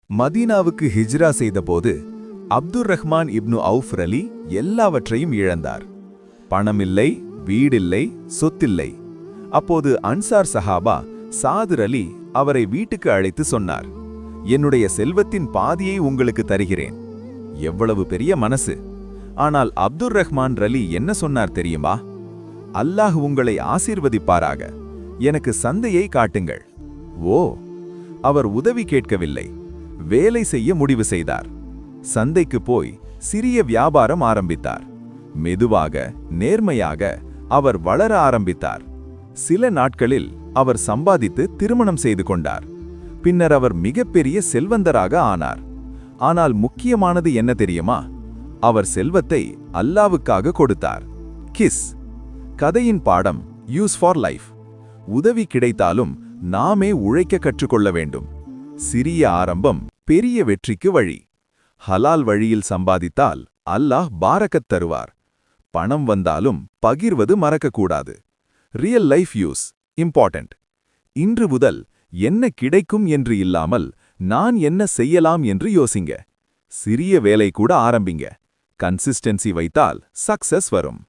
மதீனாவுக்கு ஹிஜ்ரா செய்தபோது அப்துர் ரஹ்மான் இப்னு அவுஃப் ரலி எல்லாவற்றையும் இழந்தார். பணமில்லை, வீடில்லை, சொத்தில்லை. அப்போது அன்சார் சஹாபா சாதுர் அலி அவரை வீட்டுக்கு அழைத்து சொன்னார், என்னுடைய செல்வத்தின் பாதியை உங்களுக்கு தருகிறேன். எவ்வளவு பெரிய மனசு! ஆனால் அப்துர் ரஹ்மான் ரலி என்ன சொன்னார் தெரியுமா? அல்லாஹ் உங்களை ஆசீர்வதிப்பாராக, எனக்கு சந்தையை காட்டுங்கள். ஓ! அவர் உதவி கேட்கவில்லை, வேலை செய்ய முடிவு செய்தார். சந்தைக்கு போய் சிறிய வியாபாரம் ஆரம்பித்தார். மெதுவாக, நேர்மையாக அவர் வளர ஆரம்பித்தார். சில நாட்களில் அவர் சம்பாதித்து திருமணம் செய்து கொண்டார். பின்னர் அவர் மிகப்பெரிய செல்வந்தராக ஆனார். ஆனால் முக்கியமானது என்ன தெரியுமா? அவர் செல்வத்தை அல்லாவுக்காக கொடுத்தார். கிஸ் கதையின் பாடம் யூஸ் ஃபார் லைஃப். உதவி கிடைத்தாலும் நாமே உழைக்க கற்றுக்கொள்ள வேண்டும். சிறிய ஆரம்பம் பெரிய வெற்றிக்கு வழி. ஹலால் வழியில் சம்பாதித்தால் அல்லாஹ் பாரக்கத் தருவார். பணம் வந்தாலும் பகிர்வது மறக்கக்கூடாது. Real life use important. இன்று முதல் என்ன கிடைக்கும் என்று இல்லாமல் நான் என்ன செய்யலாம் என்று யோசிங்க. சிறிய வேலை கூட ஆரம்பிங்க. கன்சிஸ்டன்சி வைத்தால் சக்சஸ் வரும்.